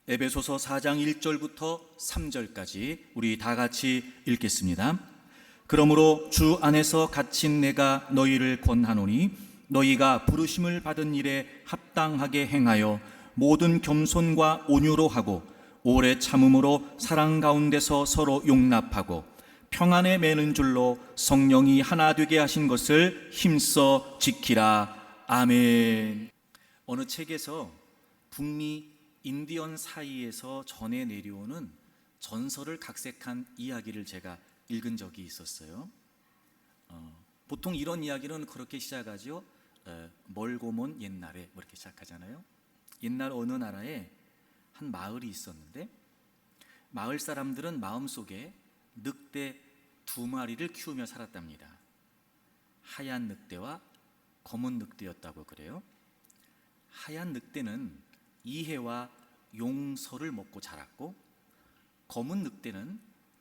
에베소서 4장 1절부터 3절까지 우리 다 같이 읽겠습니다. 그러므로 주 안에서 갇힌 내가 너희를 권하노니 너희가 부르심을 받은 일에 합당하게 행하여 모든 겸손과 온유로 하고 오래 참음으로 사랑 가운데서 서로 용납하고 평안에 매는 줄로 성령이 하나 되게 하신 것을 힘써 지키라. 아멘. 어느 책에서 북미 인디언 사이에서 전해 내려오는 전설을 각색한 이야기를 제가 읽은 적이 있었어요. 보통 이런 이야기는 그렇게 시작하죠. 멀고 먼 옛날에 이렇게 시작하잖아요. 옛날 어느 나라에 한 마을이 있었는데 마을 사람들은 마음속에 늑대 2마리를 키우며 살았답니다. 하얀 늑대와 검은 늑대였다고 그래요. 하얀 늑대는 이해와 용서를 먹고 자랐고 검은 늑대는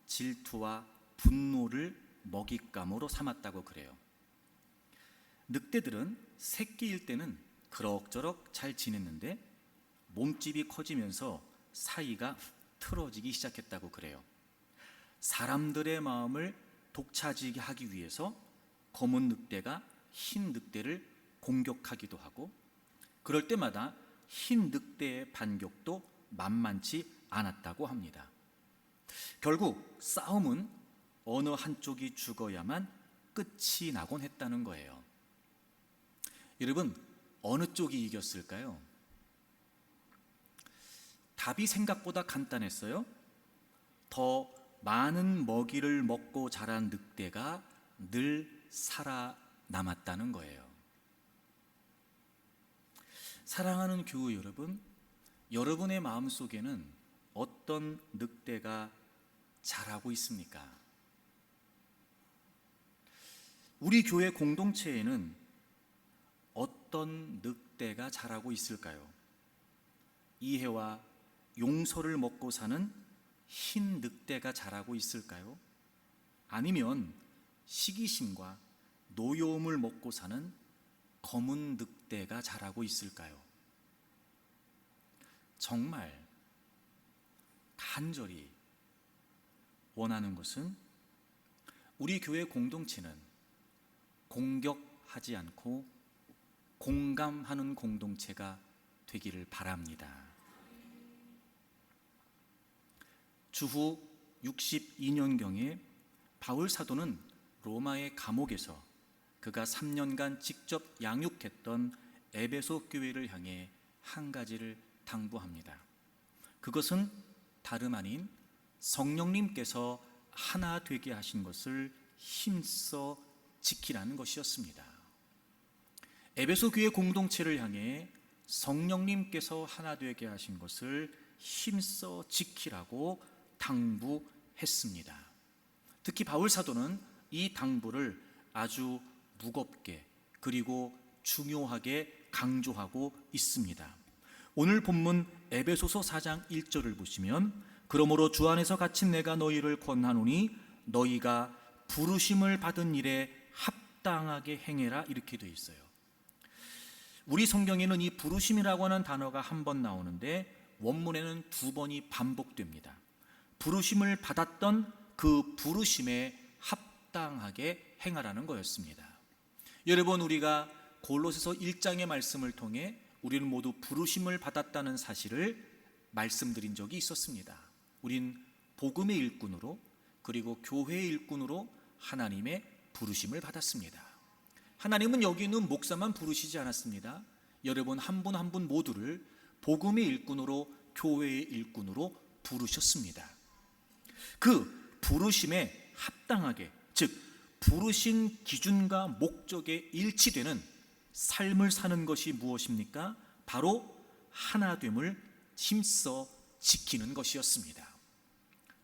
질투와 분노를 먹잇감으로 삼았다고 그래요. 늑대들은 새끼일 때는 그럭저럭 잘 지냈는데 몸집이 커지면서 사이가 틀어지기 시작했다고 그래요. 사람들의 마음을 독차지하게 하기 위해서 검은 늑대가 흰 늑대를 공격하기도 하고 그럴 때마다 흰 늑대의 반격도 만만치 않았다고 합니다. 결국 싸움은 어느 한쪽이 죽어야만 끝이 나곤 했다는 거예요. 여러분, 어느 쪽이 이겼을까요? 답이 생각보다 간단했어요. 더 많은 먹이를 먹고 자란 늑대가 늘 살아남았다는 거예요. 사랑하는 교우 여러분, 여러분의 마음속에는 어떤 늑대가 자라고 있습니까? 우리 교회 공동체에는 어떤 늑대가 자라고 있을까요? 이해와 용서를 먹고 사는 흰 늑대가 자라고 있을까요? 아니면 시기심과 노여움을 먹고 사는 검은 늑대가 자라고 있을까요? 정말 간절히 원하는 것은 우리 교회 공동체는 공격하지 않고 공감하는 공동체가 되기를 바랍니다. 주후 62년경에 바울 사도는 로마의 감옥에서 그가 3년간 직접 양육했던 에베소 교회를 향해 한 가지를 당부합니다. 그것은 다름 아닌 성령님께서 하나 되게 하신 것을 힘써 지키라는 것이었습니다. 에베소 교회 공동체를 향해 성령님께서 하나 되게 하신 것을 힘써 지키라고 당부했습니다. 특히 바울 사도는 이 당부를 아주 무겁게 그리고 중요하게 강조하고 있습니다. 오늘 본문 에베소서 4장 1절을 보시면 그러므로 주 안에서 갇힌 내가 너희를 권하노니 너희가 부르심을 받은 일에 합당하게 행해라 이렇게 되어 있어요. 우리 성경에는 이 부르심이라고 하는 단어가 한 번 나오는데 원문에는 2번이 반복됩니다. 부르심을 받았던 그 부르심에 합당하게 행하라는 거였습니다. 여러분, 우리가 골로새서 1장의 말씀을 통해 우리는 모두 부르심을 받았다는 사실을 말씀드린 적이 있었습니다. 우린 복음의 일꾼으로 그리고 교회의 일꾼으로 하나님의 부르심을 받았습니다. 하나님은 여기 있는 목사만 부르시지 않았습니다. 여러분 한 분 한 분 모두를 복음의 일꾼으로 교회의 일꾼으로 부르셨습니다. 그 부르심에 합당하게, 즉 부르신 기준과 목적에 일치되는 삶을 사는 것이 무엇입니까? 바로 하나됨을 힘써 지키는 것이었습니다.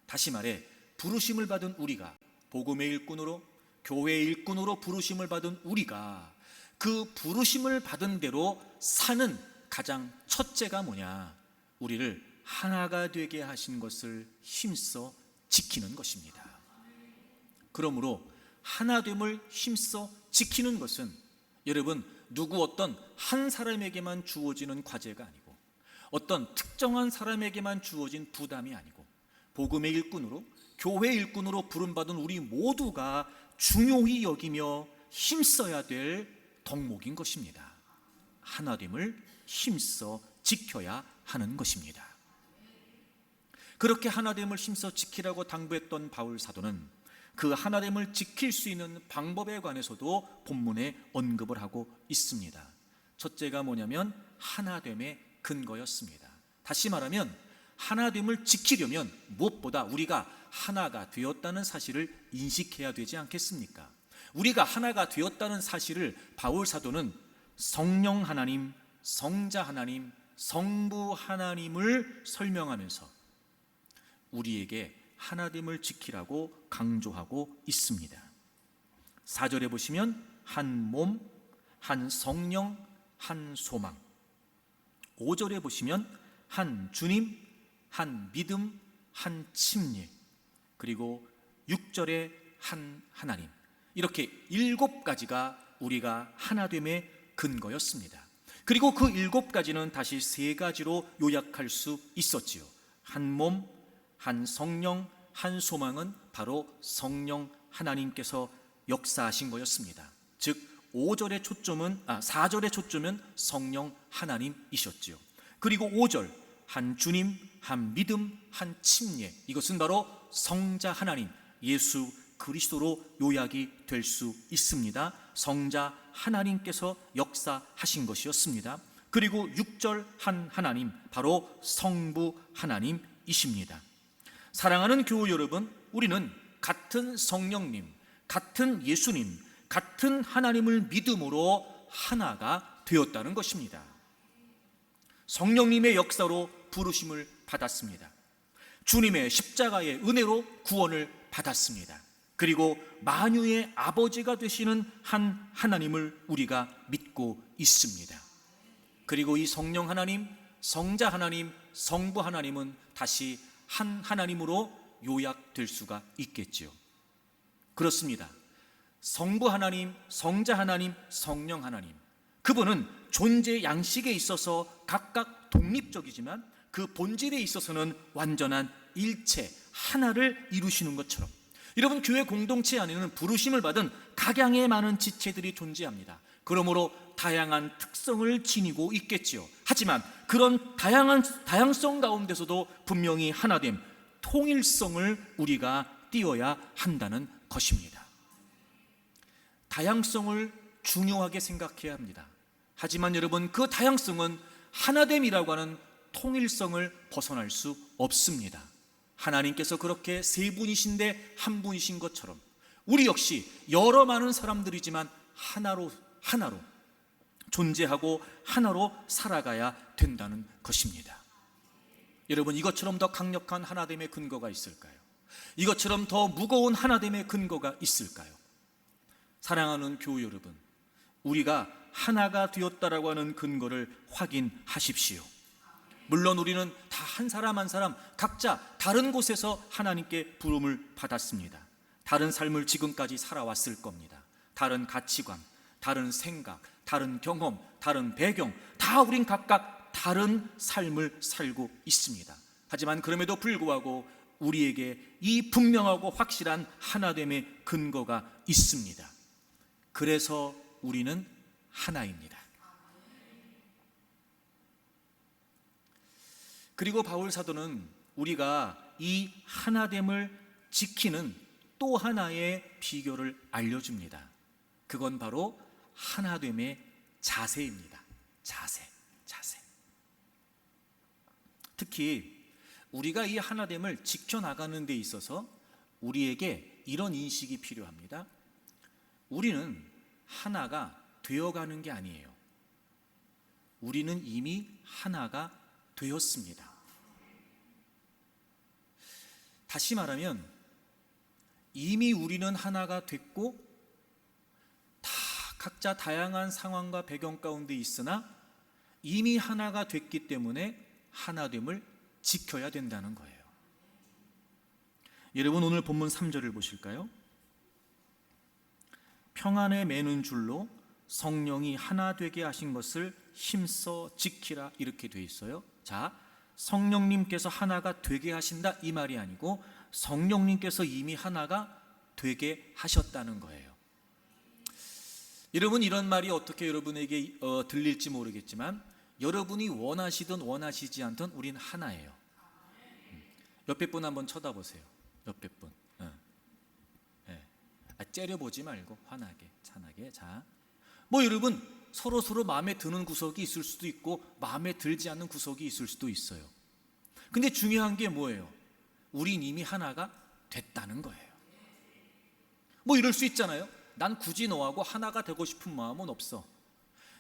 다시 말해 부르심을 받은 우리가 복음의 일꾼으로 교회의 일꾼으로 부르심을 받은 우리가 그 부르심을 받은 대로 사는 가장 첫째가 뭐냐? 우리를 하나가 되게 하신 것을 힘써 지키는 것입니다. 그러므로 하나됨을 힘써 지키는 것은 여러분 누구 어떤 한 사람에게만 주어지는 과제가 아니고 어떤 특정한 사람에게만 주어진 부담이 아니고 복음의 일꾼으로, 교회 일꾼으로 부름받은 우리 모두가 중요히 여기며 힘써야 될 덕목인 것입니다. 하나됨을 힘써 지켜야 하는 것입니다. 그렇게 하나됨을 힘써 지키라고 당부했던 바울 사도는 그 하나됨을 지킬 수 있는 방법에 관해서도 본문에 언급을 하고 있습니다. 첫째가 뭐냐면 하나됨의 근거였습니다. 다시 말하면 하나됨을 지키려면 무엇보다 우리가 하나가 되었다는 사실을 인식해야 되지 않겠습니까? 우리가 하나가 되었다는 사실을 바울 사도는 성령 하나님, 성자 하나님, 성부 하나님을 설명하면서 우리에게 하나됨을 지키라고 강조하고 있습니다. 4절에 보시면 한 몸, 한 성령, 한 소망. 5절에 보시면 한 주님, 한 믿음, 한 침례. 그리고 6절에 한 하나님. 이렇게 7가지가 우리가 하나됨의 근거였습니다. 그리고 그 7가지는 다시 3가지로 요약할 수 있었지요. 한 몸, 한 성령, 한 소망은 바로 성령 하나님께서 역사하신 거였습니다. 즉 4절의 초점은 성령 하나님이셨지요. 그리고 5절 한 주님, 한 믿음, 한 침례, 이것은 바로 성자 하나님 예수 그리스도로 요약이 될 수 있습니다. 성자 하나님께서 역사하신 것이었습니다. 그리고 6절 한 하나님, 바로 성부 하나님이십니다. 사랑하는 교우 여러분, 우리는 같은 성령님, 같은 예수님, 같은 하나님을 믿음으로 하나가 되었다는 것입니다. 성령님의 역사로 부르심을 받았습니다. 주님의 십자가의 은혜로 구원을 받았습니다. 그리고 만유의 아버지가 되시는 한 하나님을 우리가 믿고 있습니다. 그리고 이 성령 하나님, 성자 하나님, 성부 하나님은 다시 한 하나님으로 요약될 수가 있겠지요. 그렇습니다. 성부 하나님, 성자 하나님, 성령 하나님, 그분은 존재 양식에 있어서 각각 독립적이지만 그 본질에 있어서는 완전한 일체 하나를 이루시는 것처럼, 여러분 교회 공동체 안에는 부르심을 받은 각양의 많은 지체들이 존재합니다. 그러므로 다양한 특성을 지니고 있겠지요. 하지만 그런 다양성 가운데서도 분명히 하나됨, 통일성을 우리가 띄어야 한다는 것입니다. 다양성을 중요하게 생각해야 합니다. 하지만 여러분, 그 다양성은 하나됨이라고 하는 통일성을 벗어날 수 없습니다. 하나님께서 그렇게 세 분이신데 한 분이신 것처럼 우리 역시 여러 많은 사람들이지만 하나로 존재하고 하나로 살아가야 된다는 것입니다. 여러분, 이것처럼 더 강력한 하나됨의 근거가 있을까요? 이것처럼 더 무거운 하나됨의 근거가 있을까요? 사랑하는 교우 여러분, 우리가 하나가 되었다라고 하는 근거를 확인하십시오. 물론 우리는 다 한 사람 한 사람 각자 다른 곳에서 하나님께 부름을 받았습니다. 다른 삶을 지금까지 살아왔을 겁니다. 다른 가치관, 다른 생각, 다른 경험, 다른 배경, 다 우린 각각 다른 삶을 살고 있습니다. 하지만 그럼에도 불구하고 우리에게 이 분명하고 확실한 하나됨의 근거가 있습니다. 그래서 우리는 하나입니다. 그리고 바울 사도는 우리가 이 하나됨을 지키는 또 하나의 비결을 알려줍니다. 그건 바로 하나됨의 자세입니다. 자세. 특히 우리가 이 하나됨을 지켜나가는 데 있어서 우리에게 이런 인식이 필요합니다. 우리는 하나가 되어가는 게 아니에요. 우리는 이미 하나가 되었습니다. 다시 말하면 이미 우리는 하나가 됐고 다 각자 다양한 상황과 배경 가운데 있으나 이미 하나가 됐기 때문에 하나됨을 지켜야 된다는 거예요. 여러분, 오늘 본문 3절을 보실까요? 평안에 매는 줄로 성령이 하나 되게 하신 것을 힘써 지키라, 이렇게 돼 있어요. 자, 성령님께서 하나가 되게 하신다 이 말이 아니고 성령님께서 이미 하나가 되게 하셨다는 거예요. 여러분, 이런 말이 어떻게 여러분에게 들릴지 모르겠지만 여러분이 원하시든 원하시지 않든 우린 하나예요. 옆에 분 한번 쳐다보세요. 옆에 분. 째려보지 말고 환하게, 찬하게. 자, 뭐 여러분 서로 마음에 드는 구석이 있을 수도 있고 마음에 들지 않는 구석이 있을 수도 있어요. 근데 중요한 게 뭐예요? 우린 이미 하나가 됐다는 거예요. 뭐 이럴 수 있잖아요. 난 굳이 너하고 하나가 되고 싶은 마음은 없어.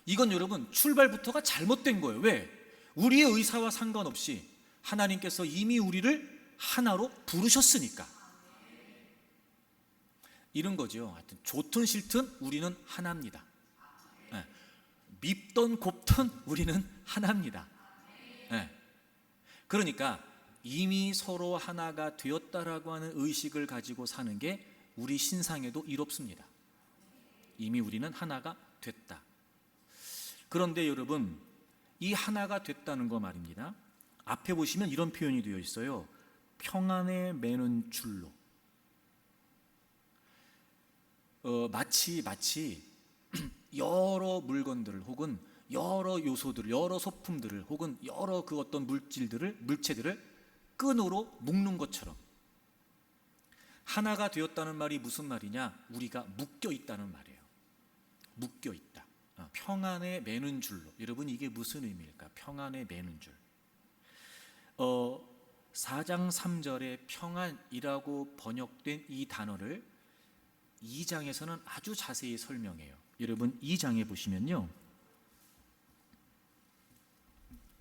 이건 여러분 출발부터가 잘못된 거예요. 왜? 우리의 의사와 상관없이 하나님께서 이미 우리를 하나로 부르셨으니까. 이런 거죠. 하여튼 좋든 싫든 우리는 하나입니다. 밉던 곱던 우리는 하나입니다. 그러니까 이미 서로 하나가 되었다라고 하는 의식을 가지고 사는 게 우리 신상에도 이롭습니다. 이미 우리는 하나가 됐다. 그런데 여러분, 이 하나가 됐다는 거 말입니다. 앞에 보시면 이런 표현이 되어 있어요. 평안에 매는 줄로. 마치 여러 물건들을 혹은 여러 요소들을, 여러 소품들을 혹은 여러 그 어떤 물체들을 끈으로 묶는 것처럼 하나가 되었다는 말이 무슨 말이냐? 우리가 묶여 있다는 말이에요. 묶여 있다. 평안에 매는 줄로. 여러분, 이게 무슨 의미일까? 평안에 매는 줄. 4장 3절에 평안이라고 번역된 이 단어를 2장에서는 아주 자세히 설명해요. 여러분 2장에 보시면요,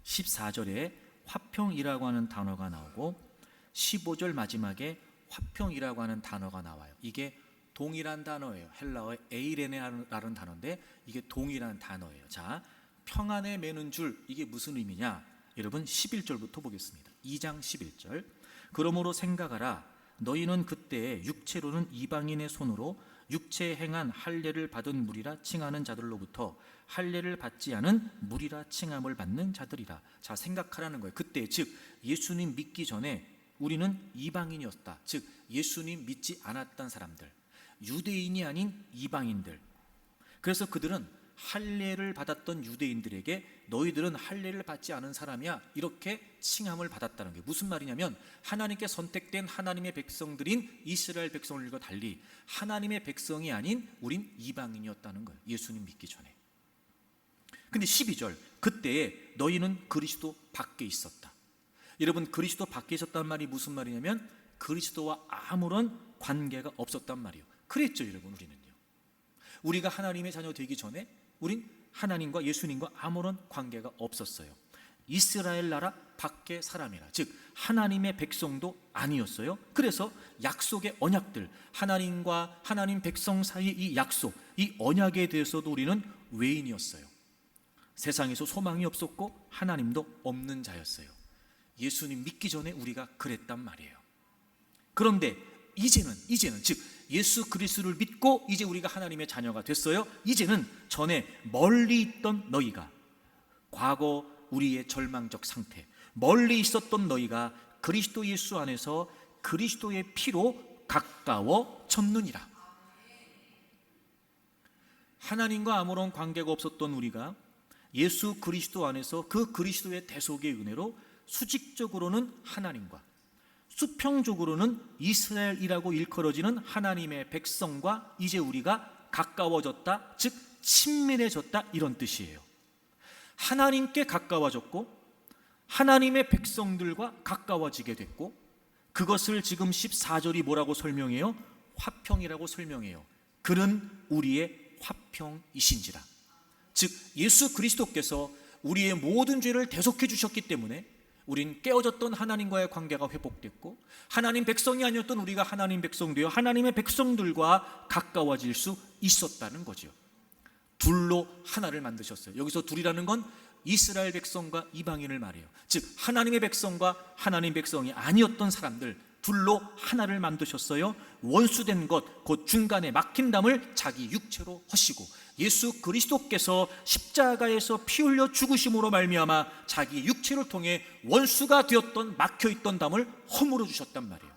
14절에 화평이라고 하는 단어가 나오고 15절 마지막에 화평이라고 하는 단어가 나와요. 이게 동일한 단어예요. 헬라어의 에이레네라는 단어인데 이게 동일한 단어예요. 자, 평안에 매는 줄, 이게 무슨 의미냐? 여러분 11절부터 보겠습니다. 2장 11절. 그러므로 생각하라. 너희는 그때 육체로는 이방인의 손으로 육체에 행한 할례를 받은 무리라 칭하는 자들로부터 할례를 받지 않은 무리라 칭함을 받는 자들이라. 자, 생각하라는 거예요. 그때, 즉 예수님 믿기 전에 우리는 이방인이었다. 즉 예수님 믿지 않았던 사람들, 유대인이 아닌 이방인들. 그래서 그들은 할례를 받았던 유대인들에게 너희들은 할례를 받지 않은 사람이야, 이렇게 칭함을 받았다는 게 무슨 말이냐면, 하나님께 선택된 하나님의 백성들인 이스라엘 백성들과 달리 하나님의 백성이 아닌 우린 이방인이었다는 거예요. 예수님 믿기 전에. 근데 12절, 그때에 너희는 그리스도 밖에 있었다. 여러분, 그리스도 밖에 있었단 말이 무슨 말이냐면 그리스도와 아무런 관계가 없었단 말이에요. 그랬죠 여러분. 우리가 하나님의 자녀 되기 전에 우린 하나님과 예수님과 아무런 관계가 없었어요. 이스라엘 나라 밖의 사람이라, 즉 하나님의 백성도 아니었어요. 그래서 약속의 언약들, 하나님과 하나님 백성 사이 이 약속, 이 언약에 대해서도 우리는 외인이었어요. 세상에서 소망이 없었고 하나님도 없는 자였어요. 예수님 믿기 전에 우리가 그랬단 말이에요. 그런데 이제는 즉 예수 그리스도를 믿고 이제 우리가 하나님의 자녀가 됐어요. 이제는 전에 멀리 있던 너희가, 과거 우리의 절망적 상태, 멀리 있었던 너희가 그리스도 예수 안에서 그리스도의 피로 가까워졌느니라. 하나님과 아무런 관계가 없었던 우리가 예수 그리스도 안에서 그 그리스도의 대속의 은혜로 수직적으로는 하나님과, 수평적으로는 이스라엘이라고 일컬어지는 하나님의 백성과 이제 우리가 가까워졌다, 즉 친밀해졌다, 이런 뜻이에요. 하나님께 가까워졌고 하나님의 백성들과 가까워지게 됐고, 그것을 지금 14절이 뭐라고 설명해요? 화평이라고 설명해요. 그는 우리의 화평이신지라. 즉 예수 그리스도께서 우리의 모든 죄를 대속해 주셨기 때문에 우린 깨어졌던 하나님과의 관계가 회복됐고, 하나님 백성이 아니었던 우리가 하나님 백성 되어 하나님의 백성들과 가까워질 수 있었다는 거죠. 둘로 하나를 만드셨어요. 여기서 둘이라는 건 이스라엘 백성과 이방인을 말해요. 즉 하나님의 백성과 하나님 백성이 아니었던 사람들, 둘로 하나를 만드셨어요. 원수된 것, 곧 중간에 막힌 담을 자기 육체로 허시고 예수 그리스도께서 십자가에서 피 흘려 죽으심으로 말미암아 자기 육체를 통해 원수가 되었던 막혀있던 담을 허물어 주셨단 말이에요.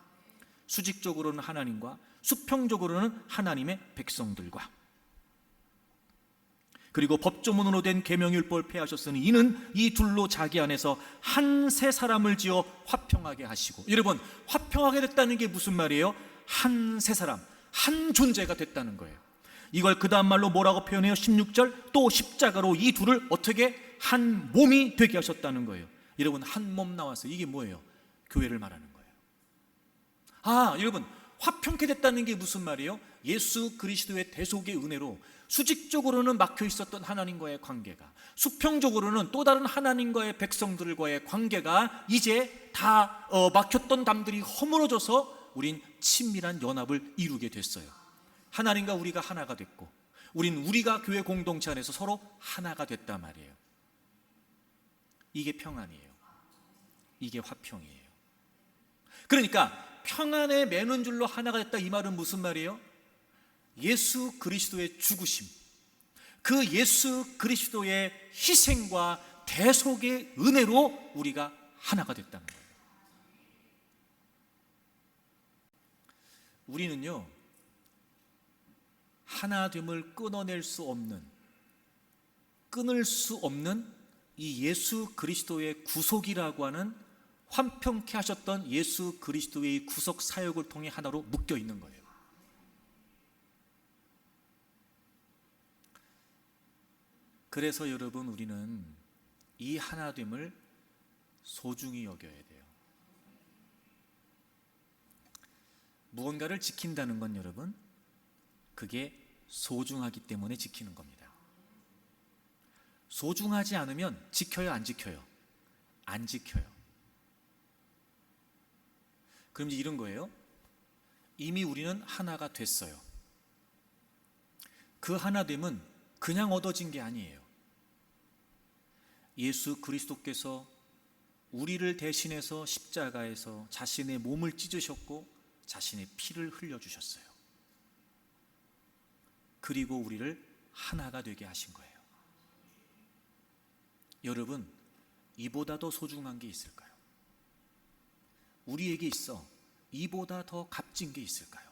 수직적으로는 하나님과 수평적으로는 하나님의 백성들과. 그리고 법조문으로 된 계명율법을 폐하셨으니 이는 이 둘로 자기 안에서 한 새 사람을 지어 화평하게 하시고. 여러분, 화평하게 됐다는 게 무슨 말이에요? 한 새 사람, 한 존재가 됐다는 거예요. 이걸 그 다음 말로 뭐라고 표현해요? 16절, 또 십자가로 이 둘을 어떻게 한 몸이 되게 하셨다는 거예요. 여러분, 한 몸 나와서 이게 뭐예요? 교회를 말하는 거예요. 여러분, 화평케 됐다는 게 무슨 말이에요? 예수 그리스도의 대속의 은혜로 수직적으로는 막혀 있었던 하나님과의 관계가, 수평적으로는 또 다른 하나님과의 백성들과의 관계가 이제 다 막혔던 담들이 허물어져서 우린 친밀한 연합을 이루게 됐어요. 하나님과 우리가 하나가 됐고, 우리가 교회 공동체 안에서 서로 하나가 됐단 말이에요. 이게 평안이에요. 이게 화평이에요. 그러니까 평안에 매는 줄로 하나가 됐다, 이 말은 무슨 말이에요? 예수 그리스도의 죽으심, 그 예수 그리스도의 희생과 대속의 은혜로 우리가 하나가 됐다는 거예요. 우리는요, 하나됨을 끊을 수 없는 이 예수 그리스도의 구속이라고 하는 화평케 하셨던 예수 그리스도의 구속 사역을 통해 하나로 묶여 있는 거예요. 그래서 여러분, 우리는 이 하나됨을 소중히 여겨야 돼요. 무언가를 지킨다는 건 여러분, 그게 소중하기 때문에 지키는 겁니다. 소중하지 않으면 지켜요, 안 지켜요? 안 지켜요. 그럼 이제 이런 거예요. 이미 우리는 하나가 됐어요. 그 하나됨은 그냥 얻어진 게 아니에요. 예수 그리스도께서 우리를 대신해서 십자가에서 자신의 몸을 찢으셨고 자신의 피를 흘려주셨어요. 그리고 우리를 하나가 되게 하신 거예요. 여러분, 이보다 더 소중한 게 있을까요? 우리에게 있어 이보다 더 값진 게 있을까요?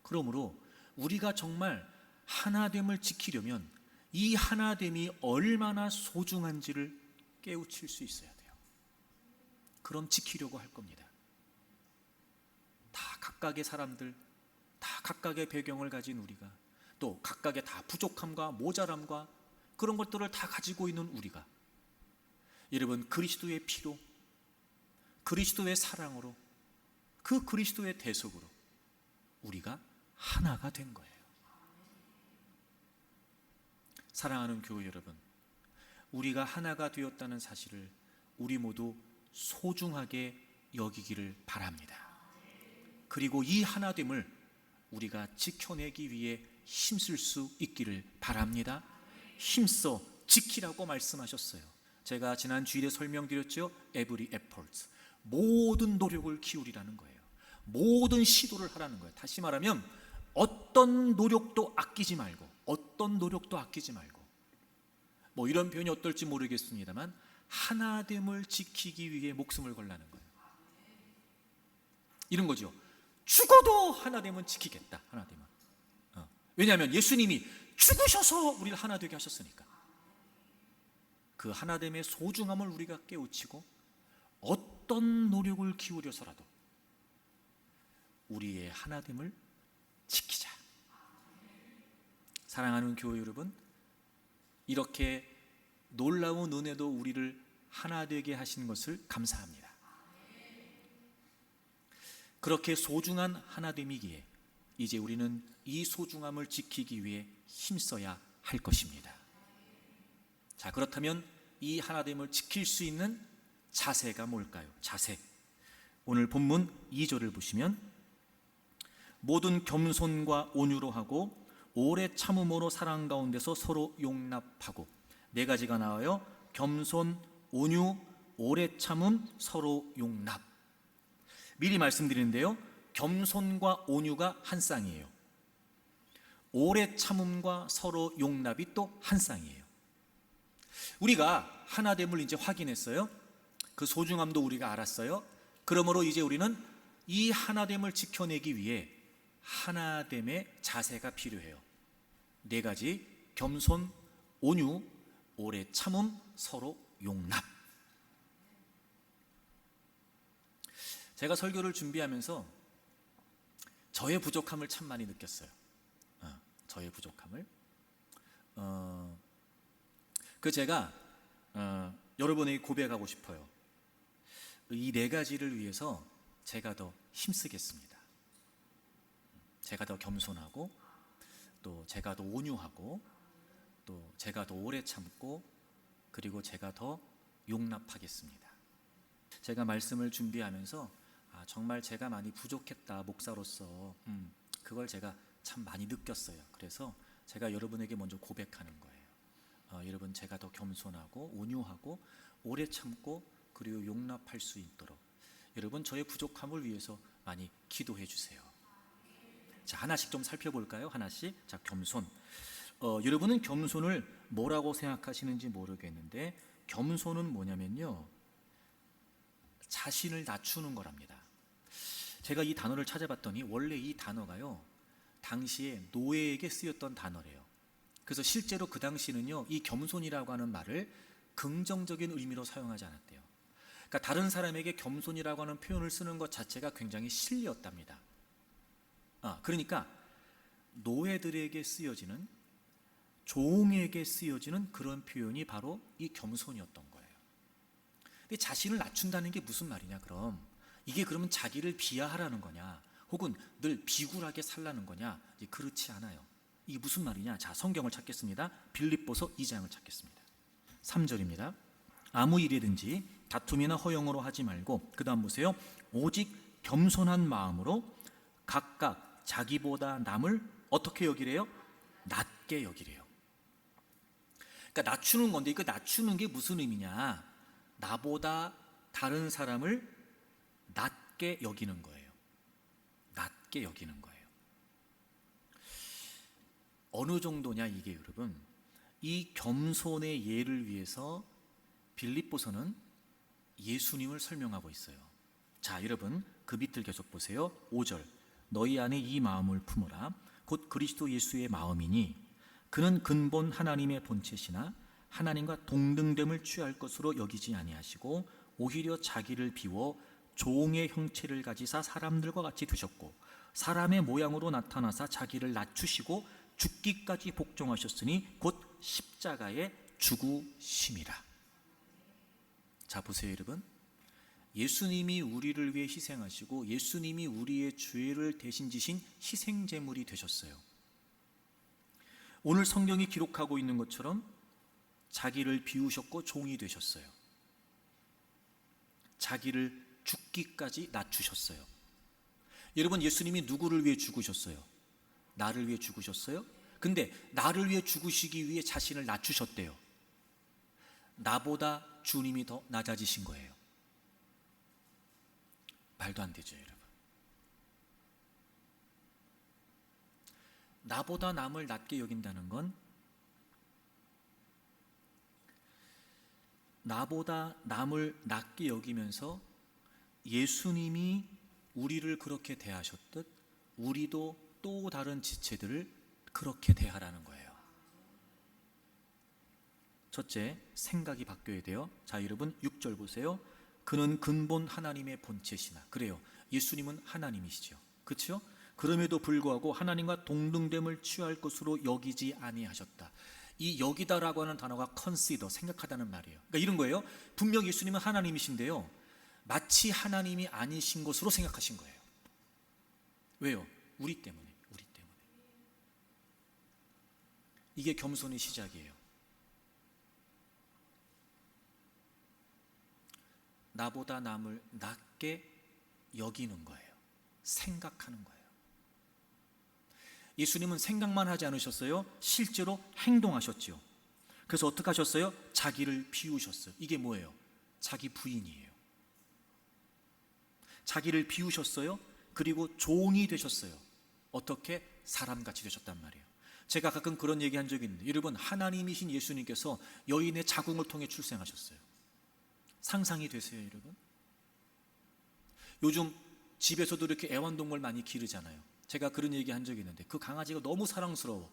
그러므로 우리가 정말 하나됨을 지키려면 이 하나됨이 얼마나 소중한지를 깨우칠 수 있어야 돼요. 그럼 지키려고 할 겁니다. 다 각각의 사람들, 다 각각의 배경을 가진 우리가, 또 각각의 다 부족함과 모자람과 그런 것들을 다 가지고 있는 우리가, 여러분, 그리스도의 피로, 그리스도의 사랑으로, 그 그리스도의 대속으로 우리가 하나가 된 거예요. 사랑하는 교회 여러분, 우리가 하나가 되었다는 사실을 우리 모두 소중하게 여기기를 바랍니다. 그리고 이 하나됨을 우리가 지켜내기 위해 힘쓸 수 있기를 바랍니다. 힘써 지키라고 말씀하셨어요. 제가 지난 주일에 설명드렸죠. Every effort, 모든 노력을 기울이라는 거예요. 모든 시도를 하라는 거예요. 다시 말하면 어떤 노력도 아끼지 말고, 뭐 이런 표현이 어떨지 모르겠습니다만 하나됨을 지키기 위해 목숨을 걸라는 거예요. 이런 거죠. 죽어도 하나됨은 지키겠다. 하나됨은. 왜냐하면 예수님이 죽으셔서 우리를 하나 되게 하셨으니까. 그 하나됨의 소중함을 우리가 깨우치고 어떤 노력을 기울여서라도 우리의 하나됨을 지키자. 사랑하는 교회 여러분, 이렇게 놀라운 은혜도 우리를 하나 되게 하신 것을 감사합니다. 그렇게 소중한 하나됨이기에 이제 우리는 이 소중함을 지키기 위해 힘써야 할 것입니다. 자, 그렇다면 이 하나됨을 지킬 수 있는 자세가 뭘까요? 자세. 오늘 본문 2절을 보시면 모든 겸손과 온유로 하고 오래 참음으로 사랑 가운데서 서로 용납하고, 네 가지가 나와요. 겸손, 온유, 오래 참음, 서로 용납. 미리 말씀드리는데요, 겸손과 온유가 한 쌍이에요. 오래 참음과 서로 용납이 또 한 쌍이에요. 우리가 하나됨을 이제 확인했어요. 그 소중함도 우리가 알았어요. 그러므로 이제 우리는 이 하나됨을 지켜내기 위해 하나됨의 자세가 필요해요. 네 가지: 겸손, 온유, 오래 참음, 서로 용납. 제가 설교를 준비하면서 저의 부족함을 참 많이 느꼈어요. 저의 부족함을. 제가 여러분에게 고백하고 싶어요. 이 네 가지를 위해서 제가 더 힘쓰겠습니다. 제가 더 겸손하고, 또 제가 더 온유하고, 또 제가 더 오래 참고, 그리고 제가 더 용납하겠습니다. 제가 말씀을 준비하면서 정말 제가 많이 부족했다, 목사로서. 그걸 제가 참 많이 느꼈어요. 그래서 제가 여러분에게 먼저 고백하는 거예요. 여러분, 제가 더 겸손하고 온유하고 오래 참고 그리고 용납할 수 있도록 여러분, 저의 부족함을 위해서 많이 기도해 주세요. 자, 하나씩 좀 살펴볼까요? 하나씩. 자, 겸손. 여러분은 겸손을 뭐라고 생각하시는지 모르겠는데, 겸손은 뭐냐면요, 자신을 낮추는 거랍니다. 제가 이 단어를 찾아봤더니 원래 이 단어가요, 당시에 노예에게 쓰였던 단어래요. 그래서 실제로 그 당시는요, 이 겸손이라고 하는 말을 긍정적인 의미로 사용하지 않았대요. 그러니까 다른 사람에게 겸손이라고 하는 표현을 쓰는 것 자체가 굉장히 실리였답니다. 그러니까 노예들에게 쓰여지는, 종에게 쓰여지는 그런 표현이 바로 이 겸손이었던 거예요. 근데 자신을 낮춘다는 게 무슨 말이냐? 그럼 이게 그러면 자기를 비하하라는 거냐, 혹은 늘 비굴하게 살라는 거냐? 그렇지 않아요. 이게 무슨 말이냐? 자, 성경을 찾겠습니다. 빌립보서 2장을 찾겠습니다. 3절입니다. 아무 일이든지 다툼이나 허용으로 하지 말고, 그 다음 보세요. 오직 겸손한 마음으로 각각 자기보다 남을 어떻게 여기래요? 낮게 여기래요. 그러니까 낮추는 건데, 그 낮추는 게 무슨 의미냐? 나보다 다른 사람을 낮게 여기는 거예요. 낮게 여기는 거예요. 어느 정도냐 이게 여러분? 이 겸손의 예를 위해서 빌립보서는 예수님을 설명하고 있어요. 자, 여러분, 그 밑을 계속 보세요. 5절. 너희 안에 이 마음을 품으라. 곧 그리스도 예수의 마음이니 그는 근본 하나님의 본체시나 하나님과 동등됨을 취할 것으로 여기지 아니하시고 오히려 자기를 비워 종의 형체를 가지사 사람들과 같이 두셨고 사람의 모양으로 나타나사 자기를 낮추시고 죽기까지 복종하셨으니 곧 십자가에 죽으심이라. 자, 보세요 여러분. 예수님이 우리를 위해 희생하시고 예수님이 우리의 죄를 대신 지신 희생제물이 되셨어요. 오늘 성경이 기록하고 있는 것처럼 자기를 비우셨고 종이 되셨어요. 자기를 죽기까지 낮추셨어요. 여러분, 예수님이 누구를 위해 죽으셨어요? 나를 위해 죽으셨어요? 근데 나를 위해 죽으시기 위해 자신을 낮추셨대요. 나보다 주님이 더 낮아지신 거예요. 말도 안 되죠 여러분. 나보다 남을 낮게 여긴다는 건 나보다 남을 낮게 여기면서 예수님이 우리를 그렇게 대하셨듯 우리도 또 다른 지체들을 그렇게 대하라는 거예요. 첫째, 생각이 바뀌어야 돼요. 자, 여러분 6절 보세요. 그는 근본 하나님의 본체시나. 그래요, 예수님은 하나님이시죠. 그렇죠? 그럼에도 불구하고 하나님과 동등됨을 취할 것으로 여기지 아니하셨다. 이 여기다라고 하는 단어가 consider, 생각하다는 말이에요. 그러니까 이런 거예요. 분명 예수님은 하나님이신데요, 마치 하나님이 아니신 것으로 생각하신 거예요. 왜요? 우리 때문에. 이게 겸손의 시작이에요. 나보다 남을 낮게 여기는 거예요. 생각하는 거예요. 예수님은 생각만 하지 않으셨어요. 실제로 행동하셨죠. 그래서 어떻게 하셨어요? 자기를 비우셨어요. 이게 뭐예요? 자기 부인이에요. 자기를 비우셨어요. 그리고 종이 되셨어요. 어떻게? 사람같이 되셨단 말이에요. 제가 가끔 그런 얘기한 적이 있는데, 여러분, 하나님이신 예수님께서 여인의 자궁을 통해 출생하셨어요. 상상이 되세요, 여러분? 요즘 집에서도 이렇게 애완동물 많이 기르잖아요. 제가 그런 얘기 한 적이 있는데, 그 강아지가 너무 사랑스러워.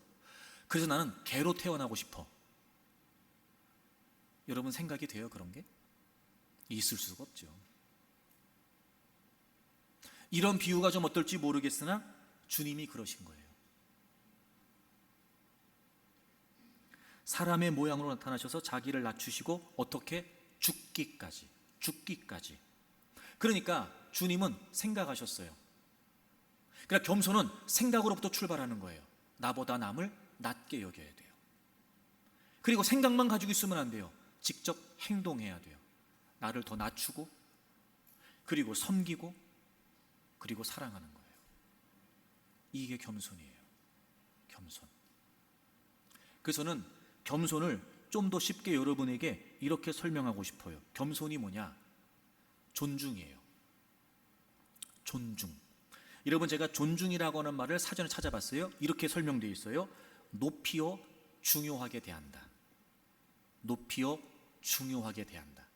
그래서 나는 개로 태어나고 싶어. 여러분, 생각이 돼요, 그런 게? 있을 수가 없죠. 이런 비유가 좀 어떨지 모르겠으나 주님이 그러신 거예요. 사람의 모양으로 나타나셔서 자기를 낮추시고 어떻게? 죽기까지. 그러니까 주님은 생각하셨어요. 그러니까 겸손은 생각으로부터 출발하는 거예요. 나보다 남을 낮게 여겨야 돼요. 그리고 생각만 가지고 있으면 안 돼요. 직접 행동해야 돼요. 나를 더 낮추고, 그리고 섬기고, 그리고 사랑하는 거예요. 이게 겸손이에요. 겸손. 그래서 저는 겸손을 좀 더 쉽게 여러분에게 이렇게 설명하고 싶어요. 겸손이 뭐냐? 존중이에요. 존중. 여러분, 제가 존중이라고 하는 말을 사전에 찾아봤어요. 이렇게 설명되어 있어요. 높이어 중요하게 대한다. 높이어 중요하게 대한다.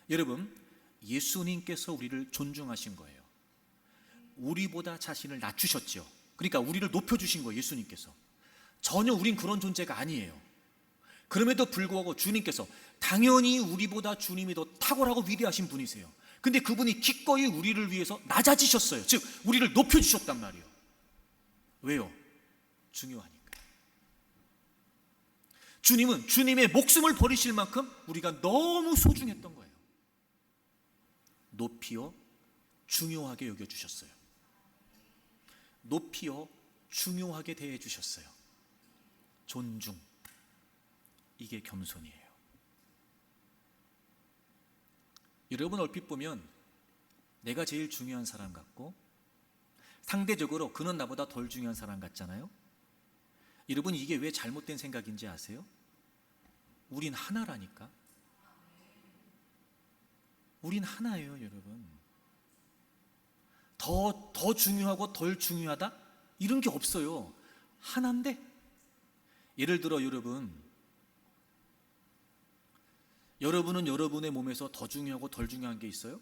여러분, 예수님께서 우리를 존중하신 거예요. 우리보다 자신을 낮추셨죠. 그러니까 우리를 높여주신 거예요, 예수님께서. 전혀 우린 그런 존재가 아니에요. 그럼에도 불구하고 주님께서, 당연히 우리보다 주님이 더 탁월하고 위대하신 분이세요. 근데 그분이 기꺼이 우리를 위해서 낮아지셨어요. 즉 우리를 높여주셨단 말이에요. 왜요? 중요하니까. 주님은 주님의 목숨을 버리실 만큼 우리가 너무 소중했던 거예요. 높이어 중요하게 여겨주셨어요. 높이어 중요하게 대해주셨어요. 존중. 이게 겸손이에요. 여러분, 얼핏 보면 내가 제일 중요한 사람 같고 상대적으로 그는 나보다 덜 중요한 사람 같잖아요. 여러분, 이게 왜 잘못된 생각인지 아세요? 우린 하나라니까. 우린 하나예요, 여러분. 더 중요하고 덜 중요하다? 이런 게 없어요. 하나인데. 예를 들어 여러분은 여러분의 몸에서 더 중요하고 덜 중요한 게 있어요?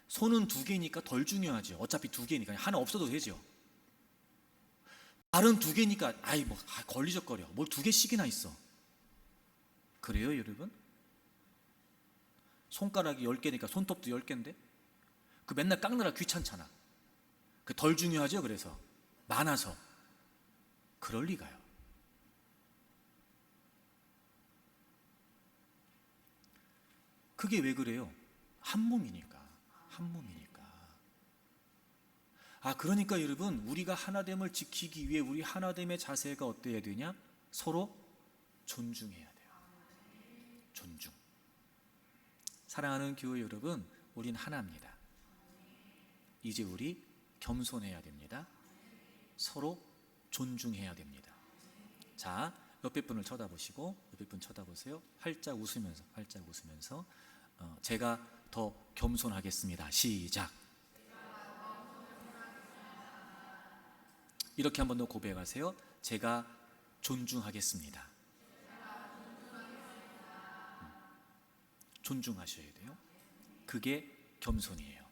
손은 2개니까 덜 중요하죠. 어차피 2개니까 하나 없어도 되죠. 발은 2개니까 걸리적거려. 뭘 2개씩이나 있어. 그래요, 여러분? 손가락이 10개니까 손톱도 10개인데 그 맨날 깎느라 귀찮잖아. 그 덜 중요하죠. 그래서 많아서. 그럴 리가요. 그게 왜 그래요? 한 몸이니까. 그러니까 여러분, 우리가 하나됨을 지키기 위해 우리 하나됨의 자세가 어때야 되냐? 서로 존중해야 돼요. 존중. 사랑하는 교회 여러분, 우린 하나입니다. 이제 우리 겸손해야 됩니다. 서로 존중해야 됩니다. 자, 옆에 분을 쳐다보시고, 옆에 분 쳐다보세요. 활짝 웃으면서 제가 더 겸손하겠습니다. 시작. 이렇게 한 번 더 고백하세요. 제가 존중하겠습니다. 존중하셔야 돼요. 그게 겸손이에요.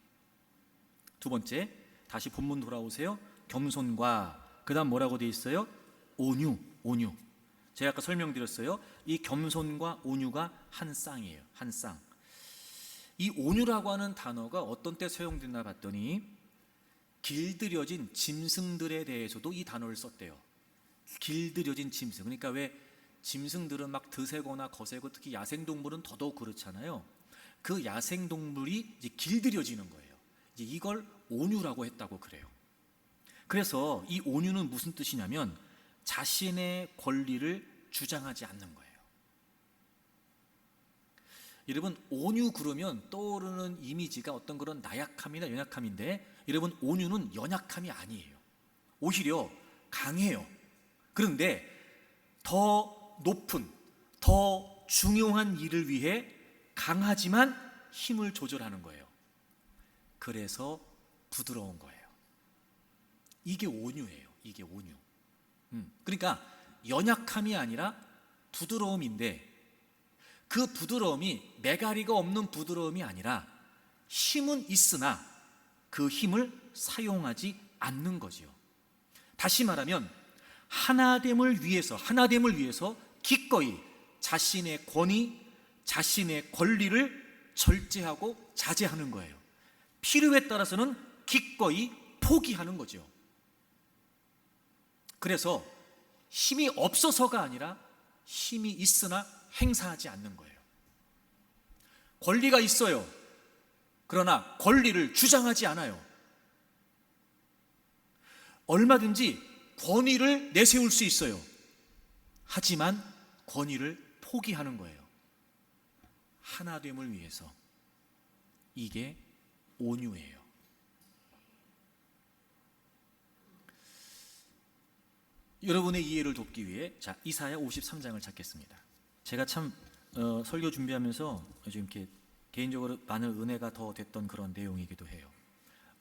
두 번째, 다시 본문 돌아오세요. 겸손과 그 다음 뭐라고 되어 있어요? 온유. 제가 아까 설명드렸어요. 이 겸손과 온유가 한 쌍이에요. 한 쌍. 이 온유라고 하는 단어가 어떤 때 사용됐나 봤더니 길들여진 짐승들에 대해서도 이 단어를 썼대요. 길들여진 짐승. 그러니까 왜 짐승들은 막 드세거나 거세고 특히 야생동물은 더더욱 그렇잖아요. 그 야생동물이 이제 길들여지는 거예요. 이제 이걸 온유라고 했다고 그래요. 그래서 이 온유는 무슨 뜻이냐면 자신의 권리를 주장하지 않는 거예요. 여러분, 온유 그러면 떠오르는 이미지가 어떤 그런 나약함이나 연약함인데, 여러분, 온유는 연약함이 아니에요. 오히려 강해요. 그런데 더 높은, 더 중요한 일을 위해 강하지만 힘을 조절하는 거예요. 그래서 부드러운 거예요. 이게 온유예요. 이게 온유. 그러니까 연약함이 아니라 부드러움인데, 그 부드러움이 매가리가 없는 부드러움이 아니라 힘은 있으나 그 힘을 사용하지 않는 거지요. 다시 말하면 하나됨을 위해서 기꺼이 자신의 권위, 자신의 권리를 절제하고 자제하는 거예요. 필요에 따라서는 기꺼이 포기하는 거죠. 그래서 힘이 없어서가 아니라 힘이 있으나 행사하지 않는 거예요. 권리가 있어요. 그러나 권리를 주장하지 않아요. 얼마든지 권위를 내세울 수 있어요. 하지만 권위를 포기하는 거예요. 하나됨을 위해서. 이게 온유예요. 여러분의 이해를 돕기 위해 이사야 53장을 찾겠습니다. 제가 참 설교 준비하면서 좀 이렇게 개인적으로 많은 은혜가 더 됐던 그런 내용이기도 해요.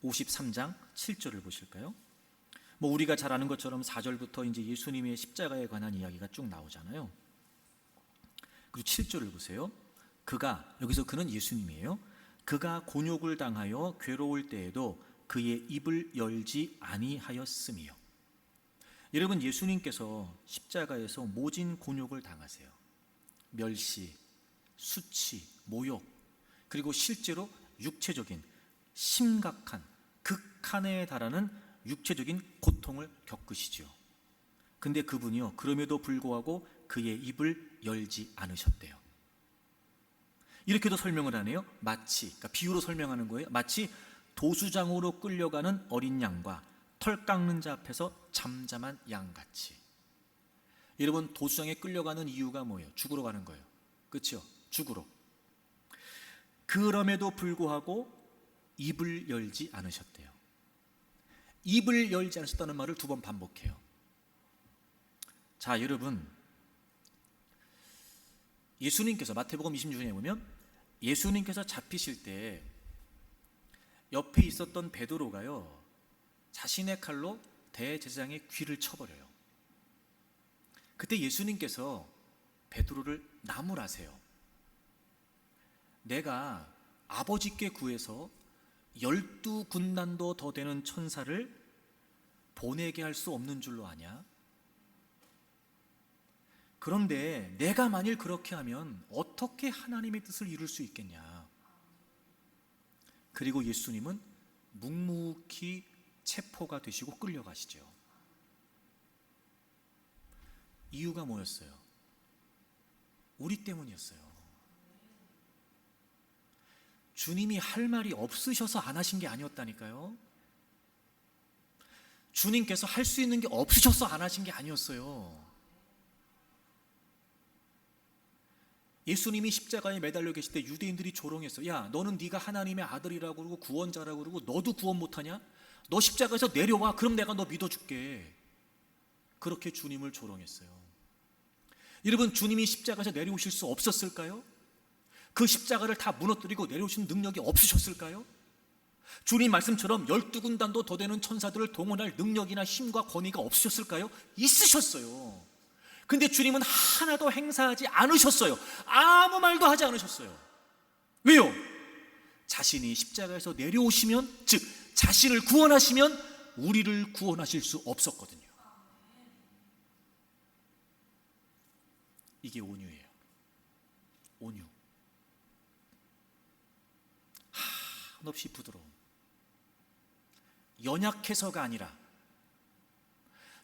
53장 7절을 보실까요? 우리가 잘 아는 것처럼 4절부터 이제 예수님의 십자가에 관한 이야기가 쭉 나오잖아요. 그리고 7절을 보세요. 여기서 그는 예수님이에요. 그가 곤욕을 당하여 괴로울 때에도 그의 입을 열지 아니하였으며. 여러분, 예수님께서 십자가에서 모진 곤욕을 당하세요. 멸시, 수치, 모욕, 그리고 실제로 육체적인 심각한 극한에 달하는 육체적인 고통을 겪으시죠. 근데 그분이요, 그럼에도 불구하고 그의 입을 열지 않으셨대요. 이렇게도 설명을 하네요. 그러니까 비유로 설명하는 거예요. 마치 도수장으로 끌려가는 어린 양과 털 깎는 자 앞에서 잠잠한 양같이. 여러분, 도수장에 끌려가는 이유가 뭐예요? 죽으러 가는 거예요. 그렇죠? 죽으러. 그럼에도 불구하고 입을 열지 않으셨대요. 입을 열지 않으셨다는 말을 2번 반복해요. 자, 여러분, 예수님께서 마태복음 26장에 보면 예수님께서 잡히실 때 옆에 있었던 베드로가요, 자신의 칼로 대제사장의 귀를 쳐버려요. 그때 예수님께서 베드로를 나무라세요. 내가 아버지께 구해서 12군단도 더 되는 천사를 보내게 할 수 없는 줄로 아냐? 그런데 내가 만일 그렇게 하면 어떻게 하나님의 뜻을 이룰 수 있겠냐? 그리고 예수님은 묵묵히 체포가 되시고 끌려가시죠. 이유가 뭐였어요? 우리 때문이었어요. 주님이 할 말이 없으셔서 안 하신 게 아니었다니까요. 주님께서 할 수 있는 게 없으셔서 안 하신 게 아니었어요. 예수님이 십자가에 매달려 계실 때 유대인들이 조롱했어요. 야, 너는 네가 하나님의 아들이라고 그러고 구원자라고 그러고 너도 구원 못하냐? 너 십자가에서 내려와. 그럼 내가 너 믿어줄게. 그렇게 주님을 조롱했어요. 여러분, 주님이 십자가에서 내려오실 수 없었을까요? 그 십자가를 다 무너뜨리고 내려오신 능력이 없으셨을까요? 주님 말씀처럼 12군단도 더 되는 천사들을 동원할 능력이나 힘과 권위가 없으셨을까요? 있으셨어요. 근데 주님은 하나도 행사하지 않으셨어요. 아무 말도 하지 않으셨어요. 왜요? 자신이 십자가에서 내려오시면, 즉 자신을 구원하시면 우리를 구원하실 수 없었거든요. 이게 온유예요. 온유. 한없이 부드러움. 연약해서가 아니라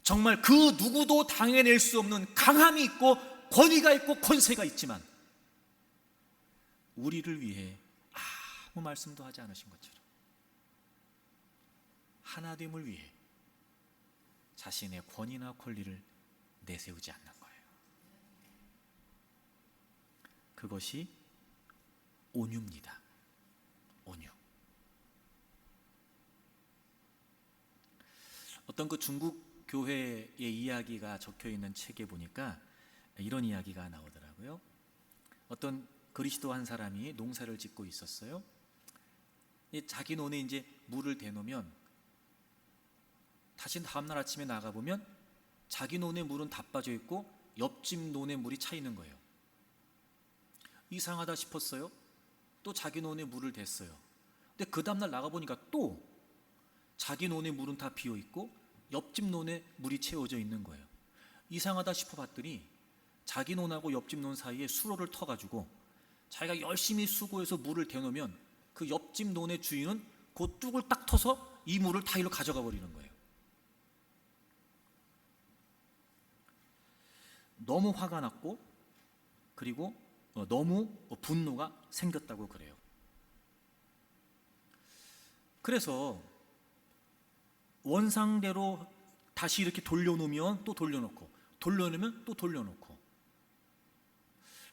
정말 그 누구도 당해낼 수 없는 강함이 있고 권위가 있고 권세가 있지만 우리를 위해 아무 말씀도 하지 않으신 것처럼 하나됨을 위해 자신의 권위나 권리를 내세우지 않는 거예요. 그것이 온유입니다. 온유. 어떤 그 중국 교회의 이야기가 적혀 있는 책에 보니까 이런 이야기가 나오더라고요. 어떤 그리스도 한 사람이 농사를 짓고 있었어요. 자기 논에 이제 물을 대놓으면 다시 다음날 아침에 나가보면 자기 논에 물은 다 빠져 있고 옆집 논에 물이 차 있는 거예요. 이상하다 싶었어요. 또 자기 논에 물을 댔어요. 근데 그 다음날 나가보니까 또 자기 논에 물은 다 비어 있고 옆집 논에 물이 채워져 있는 거예요. 이상하다 싶어 봤더니 자기 논하고 옆집 논 사이에 수로를 터가지고 자기가 열심히 수고해서 물을 대놓으면 그 옆집 논의 주인은 그 뚝을 딱 터서 이 물을 다 일로 가져가 버리는 거예요. 너무 화가 났고 그리고 너무 분노가 생겼다고 그래요. 그래서 원상대로 다시 이렇게 돌려놓으면 또 돌려놓고 돌려놓으면 또 돌려놓고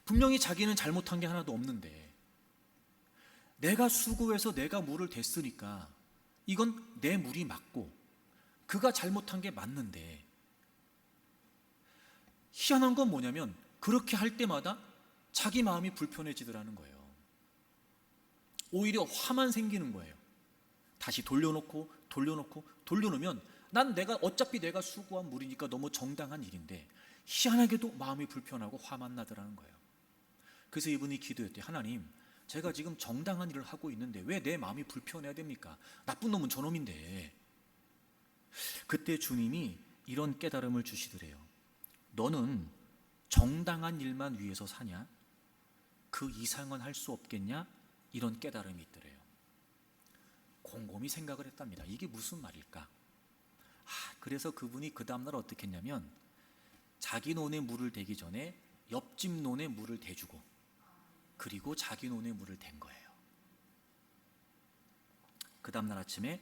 분명히 자기는 잘못한 게 하나도 없는데 내가 수고해서 내가 물을 댔으니까 이건 내 물이 맞고 그가 잘못한 게 맞는데 희한한 건 뭐냐면 그렇게 할 때마다 자기 마음이 불편해지더라는 거예요. 오히려 화만 생기는 거예요. 다시 돌려놓고 돌려놓으면 난 어차피 내가 수고한 물이니까 너무 정당한 일인데 희한하게도 마음이 불편하고 화만 나더라는 거예요. 그래서 이분이 기도했대요. 하나님, 제가 지금 정당한 일을 하고 있는데 왜 내 마음이 불편해야 됩니까? 나쁜 놈은 저놈인데. 그때 주님이 이런 깨달음을 주시더래요. 너는 정당한 일만 위해서 사냐? 그 이상은 할 수 없겠냐? 이런 깨달음이 있더래요. 곰곰이 생각을 했답니다. 이게 무슨 말일까? 그래서 그분이 그 다음날 어떻게 했냐면 자기 논에 물을 대기 전에 옆집 논에 물을 대주고 그리고 자기 논에 물을 댄 거예요. 그 다음날 아침에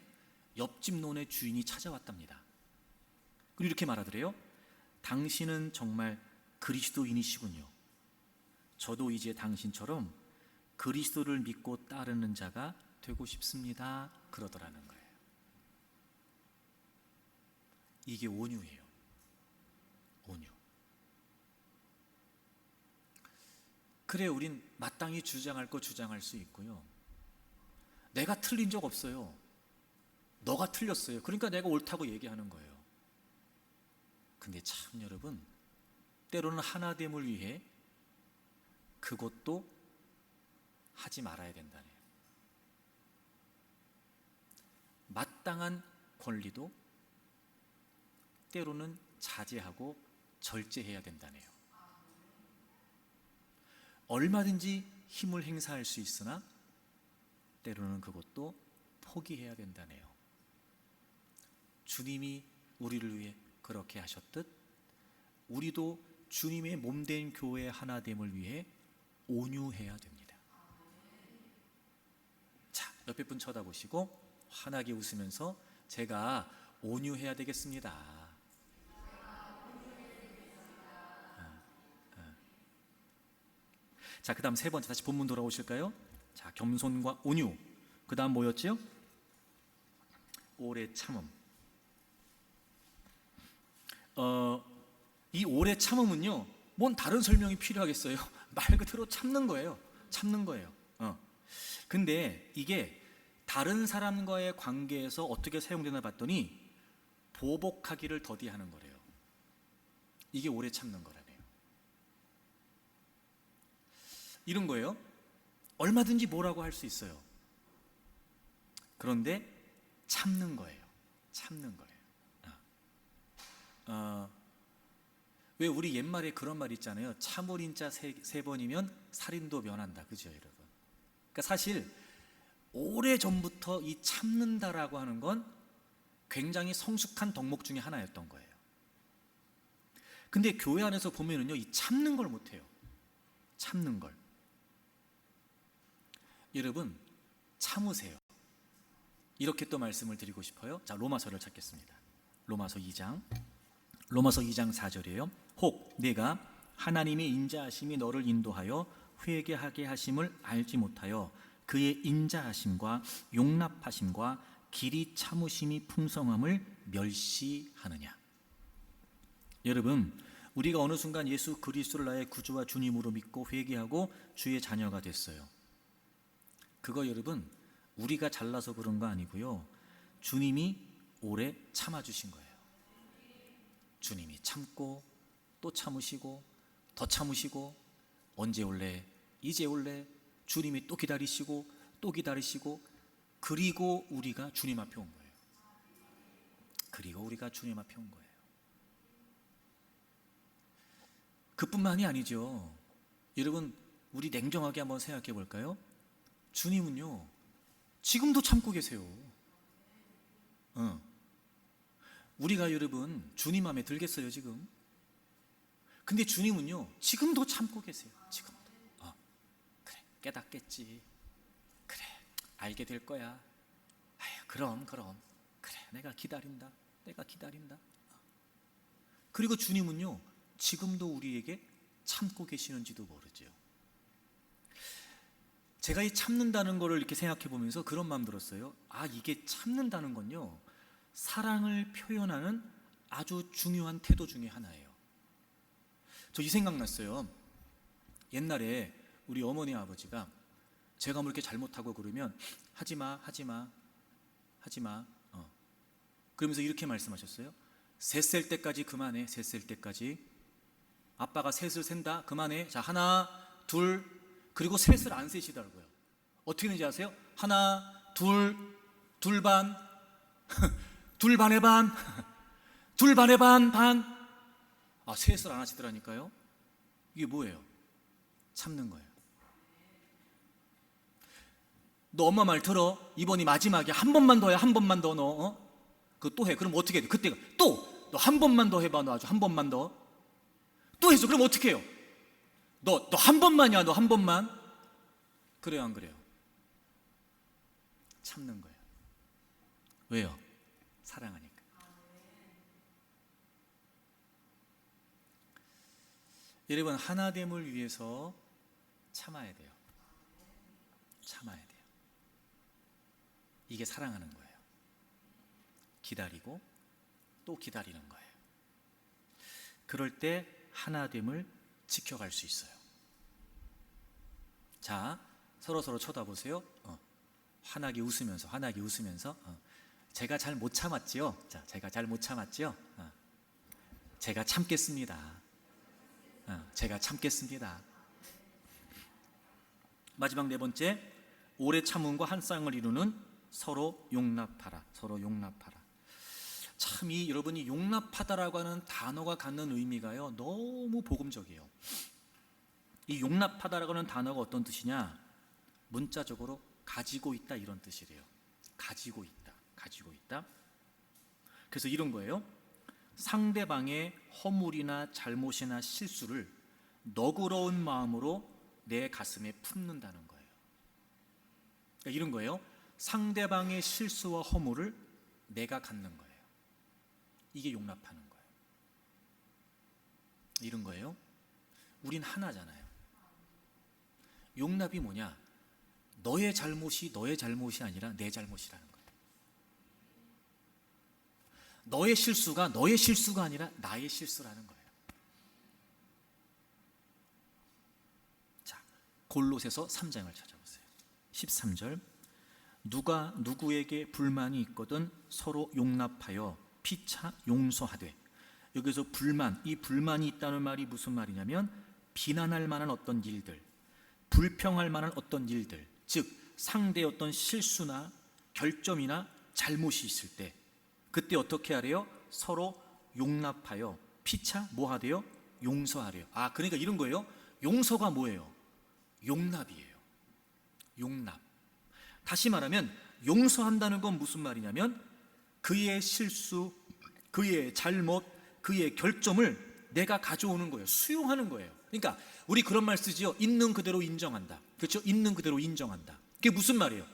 옆집 논의 주인이 찾아왔답니다. 그리고 이렇게 말하더래요. 당신은 정말 그리스도인이시군요. 저도 이제 당신처럼 그리스도를 믿고 따르는 자가 되고 싶습니다. 그러더라는 거예요. 이게 온유예요. 온유. 그래, 우린 마땅히 주장할 거 주장할 수 있고요. 내가 틀린 적 없어요. 너가 틀렸어요. 그러니까 내가 옳다고 얘기하는 거예요. 근데 참 여러분, 때로는 하나됨을 위해 그것도 하지 말아야 된다네요. 마땅한 권리도 때로는 자제하고 절제해야 된다네요. 얼마든지 힘을 행사할 수 있으나 때로는 그것도 포기해야 된다네요. 주님이 우리를 위해 그렇게 하셨듯 우리도 주님의 몸된 교회 하나됨을 위해 온유해야 됩니다. 자, 옆에 분 쳐다보시고 환하게 웃으면서 제가 온유해야 되겠습니다. 자, 그 다음 세 번째, 다시 본문 돌아오실까요? 자, 겸손과 온유. 그 다음 뭐였지요? 오래 참음. 이 오래 참음은요, 뭔 다른 설명이 필요하겠어요? 말 그대로 참는 거예요. 참는 거예요. 근데 이게 다른 사람과의 관계에서 어떻게 사용되나 봤더니 보복하기를 더디하는 거래요. 이게 오래 참는 거라네요. 이런 거예요. 얼마든지 뭐라고 할 수 있어요. 그런데 참는 거예요. 참는 거예요. 왜 우리 옛말에 그런 말 있잖아요. 참을 인자 세 번이면 살인도 면한다. 그죠, 여러분? 그러니까 사실 오래전부터 이 참는다라고 하는 건 굉장히 성숙한 덕목 중에 하나였던 거예요. 근데 교회 안에서 보면은요, 이 참는 걸 못해요. 참는 걸. 여러분, 참으세요. 이렇게 또 말씀을 드리고 싶어요. 자, 로마서를 찾겠습니다. 로마서 2장 4절이에요. 혹 내가 하나님의 인자하심이 너를 인도하여 회개하게 하심을 알지 못하여 그의 인자하심과 용납하심과 길이 참으심이 풍성함을 멸시하느냐. 여러분, 우리가 어느 순간 예수 그리스도를 나의 구주와 주님으로 믿고 회개하고 주의 자녀가 됐어요. 그거 여러분, 우리가 잘나서 그런 거 아니고요. 주님이 오래 참아주신 거예요. 주님이 참고 또 참으시고 더 참으시고 언제 올래? 이제 올래? 주님이 또 기다리시고 또 기다리시고 그리고 우리가 주님 앞에 온 거예요. 그리고 우리가 주님 앞에 온 거예요. 그뿐만이 아니죠. 여러분 우리 냉정하게 한번 생각해 볼까요? 주님은요 지금도 참고 계세요. 우리가 여러분 주님 마음에 들겠어요 지금? 근데 주님은요 지금도 참고 계세요. 지금도. 그래 깨닫겠지. 그래 알게 될 거야. 아유 그럼 그래 내가 기다린다. 그리고 주님은요 지금도 우리에게 참고 계시는지도 모르죠. 제가 이 참는다는 거를 이렇게 생각해 보면서 그런 마음 들었어요. 이게 참는다는 건요 사랑을 표현하는 아주 중요한 태도 중에 하나예요. 저 이 생각 났어요. 옛날에 우리 어머니 아버지가 제가 뭐 이렇게 잘못하고 그러면 하지마 그러면서 이렇게 말씀하셨어요. 셋 셀 때까지 그만해. 셋 셀 때까지. 아빠가 셋을 센다. 그만해. 자 하나 둘. 그리고 셋을 안 세시더라고요. 어떻게 되는지 아세요? 하나 둘 반 둘 반의 반 둘 반의 반. 셋을 안 하시더라니까요. 이게 뭐예요? 참는 거예요. 너 엄마 말 들어. 이번이 마지막이야. 한 번만 더 해. 한 번만 더 너. 그거 또 해. 그럼 어떻게 돼? 그때가 또 너 한 번만 더 해봐. 너 아주 한 번만 더. 또 했어. 그럼 어떻게 해요? 너 한 번만이야. 너 한 번만. 그래요 안 그래요? 참는 거예요. 왜요? 사랑하니까. 여러분 하나됨을 위해서 참아야 돼요. 이게 사랑하는 거예요. 기다리고 또 기다리는 거예요. 그럴 때 하나됨을 지켜갈 수 있어요. 자, 서로 쳐다보세요. 환하게 웃으면서. 제가 잘 못 참았지요? 자, 제가 잘 못 참았지요? 제가 참겠습니다. 제가 참겠습니다. 마지막 네 번째, 오래 참음과 한 쌍을 이루는 서로 용납하라. 참 여러분이 용납하다라고 하는 단어가 갖는 의미가요 너무 복음적이에요. 이 용납하다라고 하는 단어가 어떤 뜻이냐? 문자적으로 가지고 있다 이런 뜻이래요. 가지고 있다. 그래서 이런 거예요. 상대방의 허물이나 잘못이나 실수를 너그러운 마음으로 내 가슴에 품는다는 거예요. 그러니까 이런 거예요. 상대방의 실수와 허물을 내가 갖는 거예요. 이게 용납하는 거예요. 이런 거예요. 우린 하나잖아요. 용납이 뭐냐? 너의 잘못이 아니라 내 잘못이라는 거예요. 너의 실수가 아니라 나의 실수라는 거예요. 자, 골로새서 3장을 찾아보세요. 13절. 누가 누구에게 불만이 있거든 서로 용납하여 피차 용서하되. 여기서 이 불만이 있다는 말이 무슨 말이냐면 비난할 만한 어떤 일들, 불평할 만한 어떤 일들, 즉 상대의 어떤 실수나 결점이나 잘못이 있을 때 그때 어떻게 하래요? 서로 용납하여 피차 뭐 하래요? 용서하래요. 그러니까 이런 거예요. 용서가 뭐예요? 용납이에요. 용납. 다시 말하면 용서한다는 건 무슨 말이냐면 그의 실수, 그의 잘못, 그의 결점을 내가 가져오는 거예요. 수용하는 거예요. 그러니까 우리 그런 말 쓰지요. 있는 그대로 인정한다. 그렇죠? 있는 그대로 인정한다. 그게 무슨 말이에요?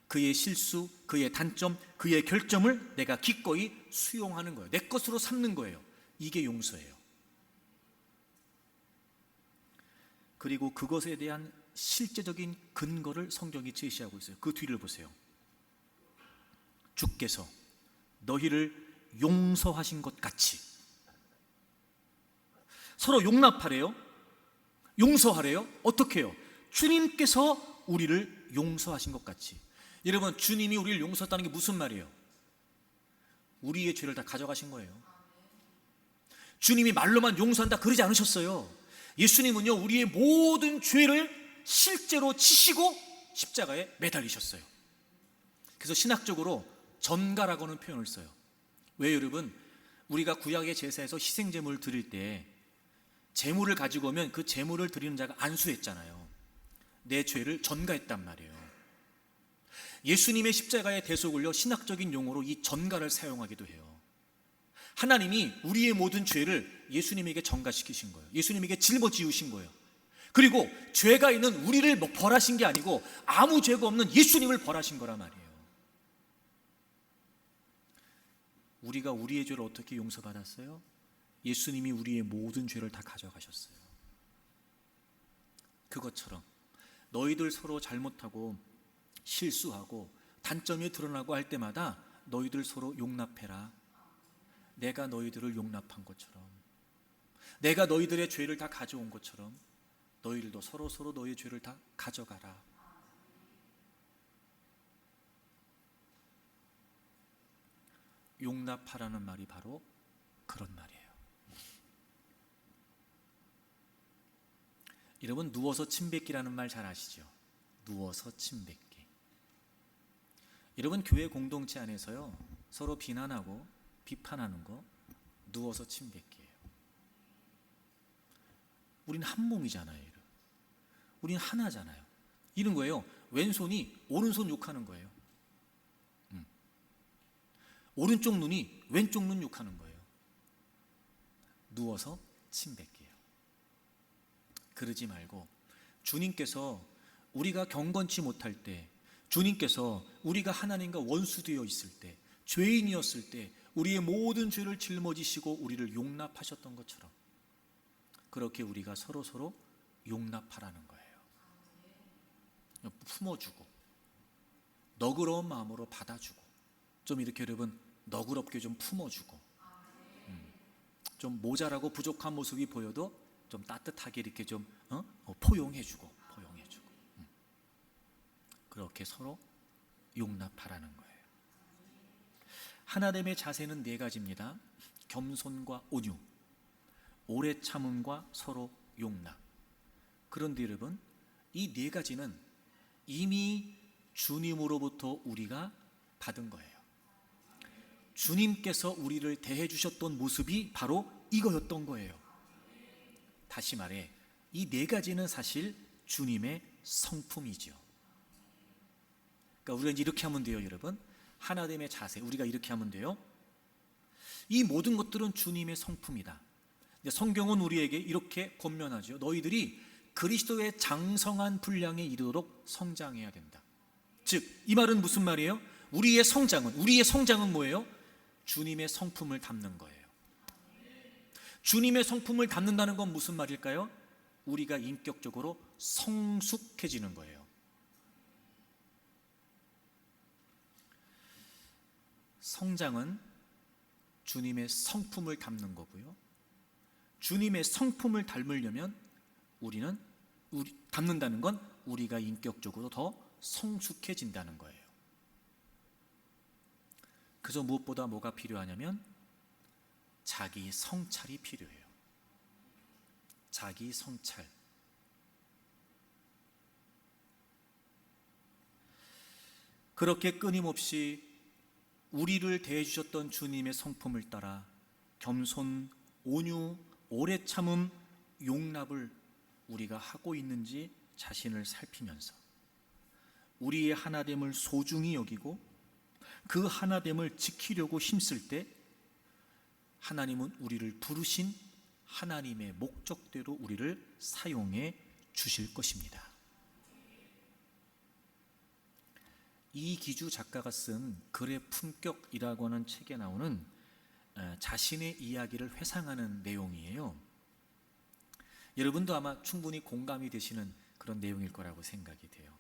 그의 실수, 그의 단점, 그의 결점을 내가 기꺼이 수용하는 거예요. 내 것으로 삼는 거예요. 이게 용서예요. 그리고 그것에 대한 실제적인 근거를 성경이 제시하고 있어요. 그 뒤를 보세요. 주께서 너희를 용서하신 것 같이. 서로 용납하래요. 용서하래요. 어떻게 해요? 주님께서 우리를 용서하신 것 같이. 여러분, 주님이 우리를 용서했다는 게 무슨 말이에요? 우리의 죄를 다 가져가신 거예요. 주님이 말로만 용서한다 그러지 않으셨어요. 예수님은요, 우리의 모든 죄를 실제로 지시고 십자가에 매달리셨어요. 그래서 신학적으로 전가라고는 표현을 써요. 왜 여러분? 우리가 구약의 제사에서 희생제물을 드릴 때 제물을 가지고 오면 그 제물을 드리는 자가 안수했잖아요. 내 죄를 전가했단 말이에요. 예수님의 십자가의 대속을요, 신학적인 용어로 이 전가를 사용하기도 해요. 하나님이 우리의 모든 죄를 예수님에게 전가시키신 거예요. 예수님에게 짊어지우신 거예요. 그리고 죄가 있는 우리를 벌하신 게 아니고 아무 죄가 없는 예수님을 벌하신 거란 말이에요. 우리가 우리의 죄를 어떻게 용서받았어요? 예수님이 우리의 모든 죄를 다 가져가셨어요. 그것처럼 너희들 서로 잘못하고 실수하고 단점이 드러나고 할 때마다 너희들 서로 용납해라. 내가 너희들을 용납한 것처럼, 내가 너희들의 죄를 다 가져온 것처럼 너희들도 서로 너희의 죄를 다 가져가라. 용납하라는 말이 바로 그런 말이에요. 여러분, 누워서 침 뱉기라는 말 잘 아시죠? 누워서 침 뱉기. 여러분, 교회 공동체 안에서요, 서로 비난하고 비판하는 거 누워서 침 뱉기예요. 우린 한 몸이잖아요. 여러분. 우린 하나잖아요. 이런 거예요. 왼손이 오른손 욕하는 거예요. 오른쪽 눈이 왼쪽 눈 욕하는 거예요. 누워서 침 뱉기예요. 그러지 말고 주님께서 우리가 경건치 못할 때, 주님께서 우리가 하나님과 원수되어 있을 때, 죄인이었을 때 우리의 모든 죄를 짊어지시고 우리를 용납하셨던 것처럼 그렇게 우리가 서로 용납하라는 거예요. 품어주고 너그러운 마음으로 받아주고, 좀 이렇게 여러분 너그럽게 좀 품어주고, 좀 모자라고 부족한 모습이 보여도 좀 따뜻하게 이렇게 좀 포용해주고 그렇게 서로 용납하라는 거예요. 하나됨의 자세는 네 가지입니다. 겸손과 온유, 오래 참음과 서로 용납. 그런데 여러분, 이 네 가지는 이미 주님으로부터 우리가 받은 거예요. 주님께서 우리를 대해 주셨던 모습이 바로 이거였던 거예요. 다시 말해, 이 네 가지는 사실 주님의 성품이죠. 그러니까 우리가 이제 이렇게 하면 돼요, 여러분. 하나됨의 자세, 우리가 이렇게 하면 돼요. 이 모든 것들은 주님의 성품이다. 근데 성경은 우리에게 이렇게 권면하죠. 너희들이 그리스도의 장성한 분량에 이르도록 성장해야 된다. 즉, 이 말은 무슨 말이에요? 우리의 성장은 뭐예요? 주님의 성품을 담는 거예요. 주님의 성품을 담는다는 건 무슨 말일까요? 우리가 인격적으로 성숙해지는 거예요. 성장은 주님의 성품을 담는 거고요. 주님의 성품을 닮으려면 담는다는 건 우리가 인격적으로 더 성숙해진다는 거예요. 그래서 무엇보다 뭐가 필요하냐면 자기 성찰이 필요해요. 자기 성찰. 그렇게 끊임없이 우리를 대해 주셨던 주님의 성품을 따라 겸손, 온유, 오래 참음, 용납을 우리가 하고 있는지 자신을 살피면서 우리의 하나됨을 소중히 여기고 그 하나됨을 지키려고 힘쓸 때 하나님은 우리를 부르신 하나님의 목적대로 우리를 사용해 주실 것입니다. 이기주 작가가 쓴 글의 품격이라고 하는 책에 나오는 자신의 이야기를 회상하는 내용이에요. 여러분도 아마 충분히 공감이 되시는 그런 내용일 거라고 생각이 돼요.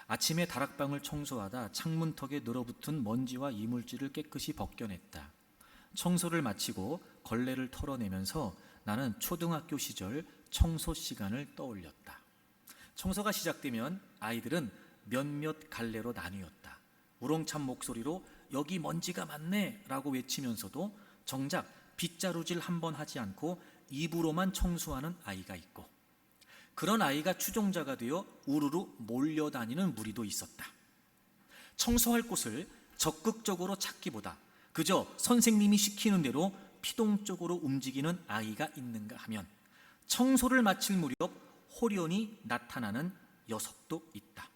아침에 다락방을 청소하다 창문턱에 늘어붙은 먼지와 이물질을 깨끗이 벗겨냈다. 청소를 마치고 걸레를 털어내면서 나는 초등학교 시절 청소 시간을 떠올렸다. 청소가 시작되면 아이들은 몇몇 갈래로 나뉘었다. 우렁찬 목소리로 여기 먼지가 많네 라고 외치면서도 정작 빗자루질 한 번 하지 않고 입으로만 청소하는 아이가 있고, 그런 아이가 추종자가 되어 우르르 몰려다니는 무리도 있었다. 청소할 곳을 적극적으로 찾기보다 그저 선생님이 시키는 대로 피동적으로 움직이는 아이가 있는가 하면 청소를 마칠 무렵 홀연히 나타나는 녀석도 있다.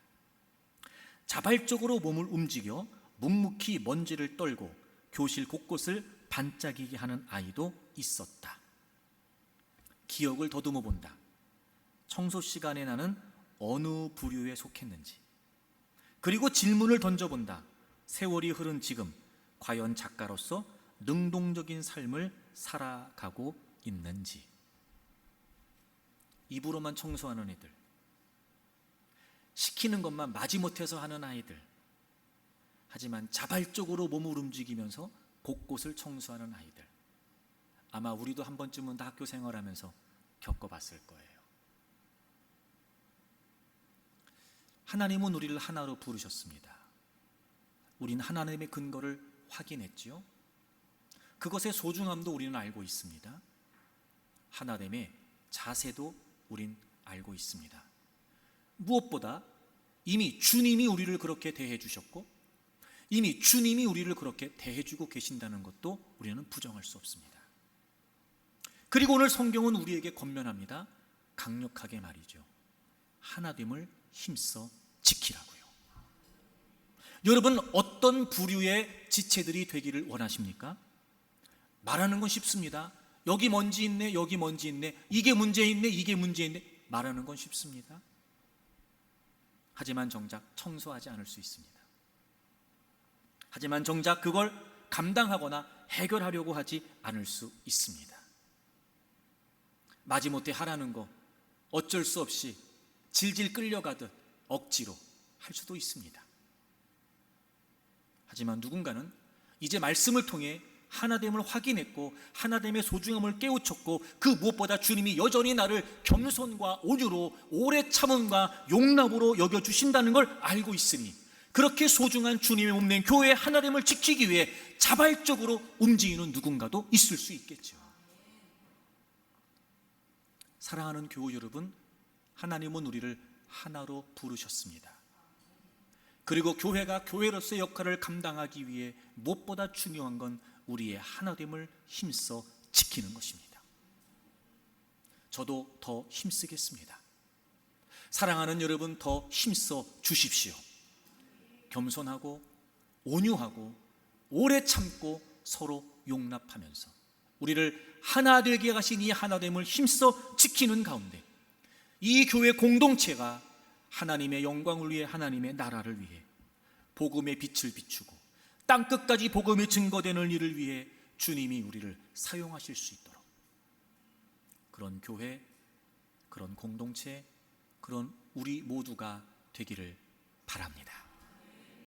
자발적으로 몸을 움직여 묵묵히 먼지를 떨고 교실 곳곳을 반짝이게 하는 아이도 있었다. 기억을 더듬어 본다. 청소 시간에 나는 어느 부류에 속했는지, 그리고 질문을 던져본다. 세월이 흐른 지금 과연 작가로서 능동적인 삶을 살아가고 있는지. 입으로만 청소하는 애들, 시키는 것만 마지못해서 하는 아이들, 하지만 자발적으로 몸을 움직이면서 곳곳을 청소하는 아이들, 아마 우리도 한 번쯤은 다 학교 생활하면서 겪어봤을 거예요. 하나님은 우리를 하나로 부르셨습니다. 우린 하나님의 근거를 확인했지요. 그것의 소중함도 우리는 알고 있습니다. 하나님의 자세도 우린 알고 있습니다. 무엇보다 이미 주님이 우리를 그렇게 대해 주셨고, 이미 주님이 우리를 그렇게 대해 주고 계신다는 것도 우리는 부정할 수 없습니다. 그리고 오늘 성경은 우리에게 권면합니다. 강력하게 말이죠. 하나됨을 힘써 지키라고요. 여러분, 어떤 부류의 지체들이 되기를 원하십니까? 말하는 건 쉽습니다. 여기 먼지 있네, 여기 먼지 있네, 이게 문제 있네, 이게 문제 있네, 말하는 건 쉽습니다. 하지만 정작 청소하지 않을 수 있습니다. 하지만 정작 그걸 감당하거나 해결하려고 하지 않을 수 있습니다. 마지못해 하라는 거 어쩔 수 없이 질질 끌려가듯 억지로 할 수도 있습니다. 하지만 누군가는 이제 말씀을 통해 하나됨을 확인했고 하나됨의 소중함을 깨우쳤고, 그 무엇보다 주님이 여전히 나를 겸손과 온유로 오래 참음과 용납으로 여겨주신다는 걸 알고 있으니, 그렇게 소중한 주님의 몸된 교회의 하나됨을 지키기 위해 자발적으로 움직이는 누군가도 있을 수 있겠죠. 사랑하는 교우 여러분, 하나님은 우리를 하나로 부르셨습니다. 그리고 교회가 교회로서의 역할을 감당하기 위해 무엇보다 중요한 건 우리의 하나됨을 힘써 지키는 것입니다. 저도 더 힘쓰겠습니다. 사랑하는 여러분, 더 힘써 주십시오. 겸손하고 온유하고 오래 참고 서로 용납하면서 우리를 하나 되게 하신 이 하나됨을 힘써 지키는 가운데 이 교회 공동체가 하나님의 영광을 위해, 하나님의 나라를 위해 복음의 빛을 비추고 땅끝까지 복음이 증거되는 일을 위해 주님이 우리를 사용하실 수 있도록, 그런 교회, 그런 공동체, 그런 우리 모두가 되기를 바랍니다.